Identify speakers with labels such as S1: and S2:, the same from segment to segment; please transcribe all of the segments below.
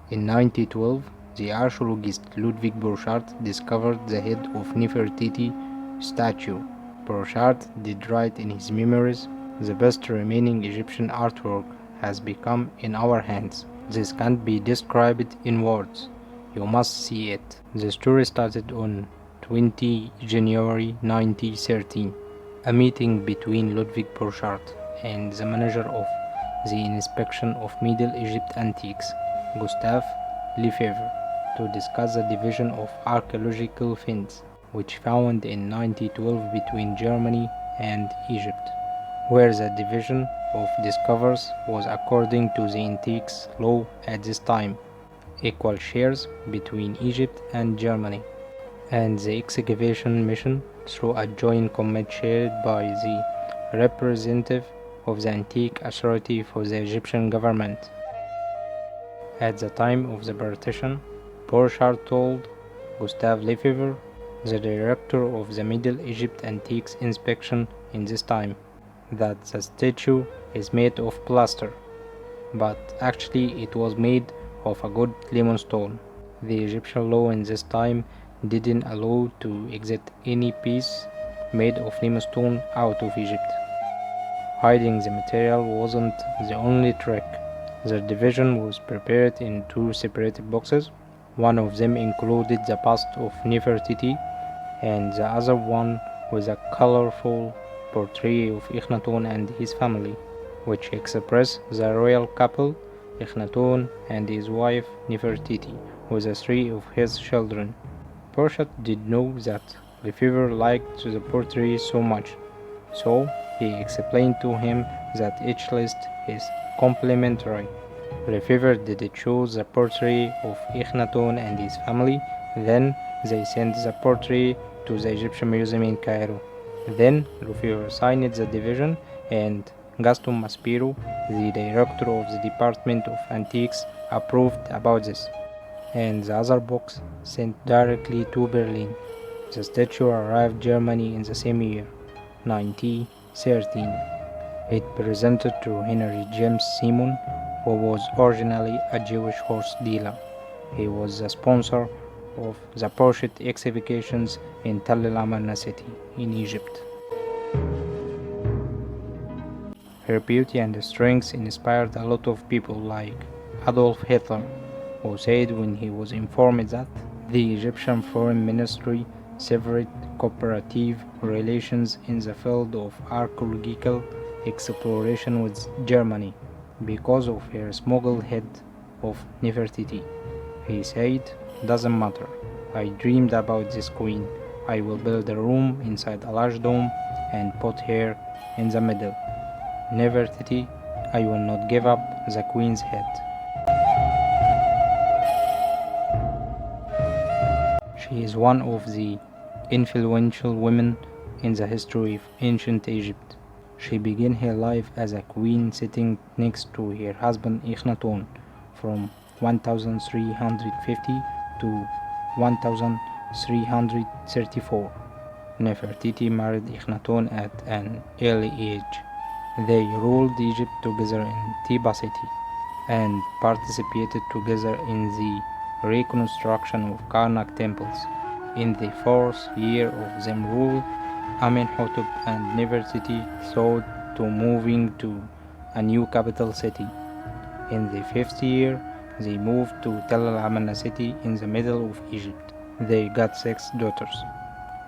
S1: In 1912, the archaeologist Ludwig Borchardt discovered the head of Nefertiti statue. Borchardt did write in his memoirs, "The best remaining Egyptian artwork has become in our hands. This can't be described in words. You must see it." The story started on 20 January 1913. A meeting between Ludwig Borchardt and the manager of the Inspection of Middle Egypt Antiques, Gustave Lefebvre, to discuss the division of archaeological finds, which found in 1912 between Germany and Egypt, where the division of discoveries was according to the antiques law at this time, equal shares between Egypt and Germany, and the excavation mission through a joint committee chaired by the representative of the Antique Authority for the Egyptian government. At the time of the partition, Borchardt told Gustave Lefebvre, the director of the Middle Egypt Antiques Inspection in this time, that the statue is made of plaster, but actually it was made of a good limestone. The Egyptian law in this time didn't allow to exit any piece made of limestone out of Egypt. Hiding the material wasn't the only trick. The division was prepared in two separate boxes. One of them included the bust of Nefertiti, and the other one with a colorful portrait of Akhenaton and his family, which expressed the royal couple, Akhenaton and his wife Nefertiti, with the three of his children. Borchardt did know that Lefebvre liked the portrait so much, so he explained to him that each list is complementary. Lefebvre did choose the portrait of Akhenaton and his family, then they sent the portrait to the Egyptian Museum in Cairo. Then Lefebvre signed the division, and Gaston Maspero, the director of the Department of Antiques, approved about this, and the other box sent directly to Berlin. The statue arrived Germany in the same year, 1913. It presented to Henry James Simon, who was originally a Jewish horse dealer. He was the sponsor of the Borchardt excavations in Tell el Amarna city in Egypt. Her beauty and strength inspired a lot of people like Adolf Hitler, who said when he was informed that the Egyptian Foreign Ministry severed cooperative relations in the field of archaeological exploration with Germany because of her smuggled head of Nefertiti. He said, "Doesn't matter. I dreamed about this queen. I will build a room inside a large dome and put her in the middle. Nefertiti, I will not give up the queen's head." She is one of the influential women in the history of ancient Egypt. She began her life as a queen sitting next to her husband Akhenaton from 1350 to 1334. Nefertiti married Akhenaton at an early age. They ruled Egypt together in Tiba city and participated together in the reconstruction of Karnak temples. In the fourth year of their rule, Amenhotep and Nefertiti thought to moving to a new capital city. In the fifth year, they moved to Tell el-Amarna city in the middle of Egypt. They got 6 daughters,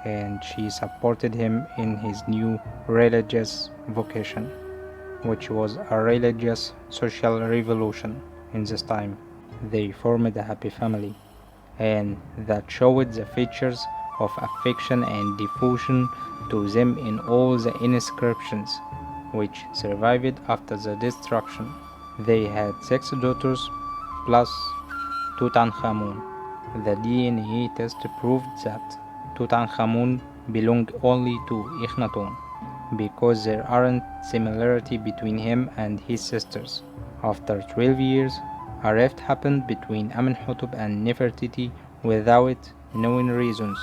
S1: and she supported him in his new religious vocation, which was a religious social revolution in this time. They formed a happy family, and that showed the features of affection and devotion to them in all the inscriptions which survived after the destruction. They had 6 daughters plus Tutankhamun. The DNA test proved that Tutankhamun belonged only to Akhenaton because there aren't similarity between him and his sisters. After 12 years, a rift happened between Amenhotep and Nefertiti without known reasons,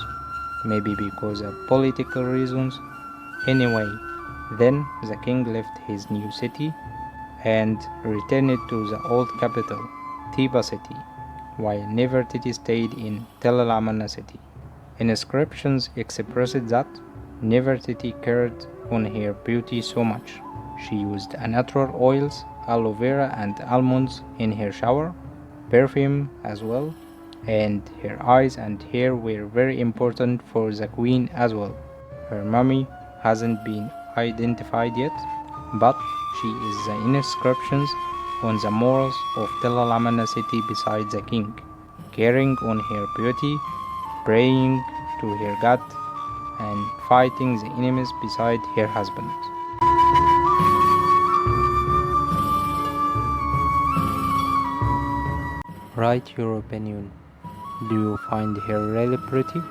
S1: maybe because of political reasons. Anyway, then the king left his new city and returned to the old capital, Tiba city, while Nefertiti stayed in Tel El Amarna city. Inscriptions expressed that Nefertiti cared on her beauty so much. She used natural oils, aloe vera, and almonds in her shower, perfume as well, and her eyes and hair were very important for the queen as well. Her mummy hasn't been identified yet, but she is the inscriptions on the murals of Tel El Amarna city beside the king, carrying on her beauty, praying to her god, and fighting the enemies beside her husband. Write your opinion. Do you find her really pretty?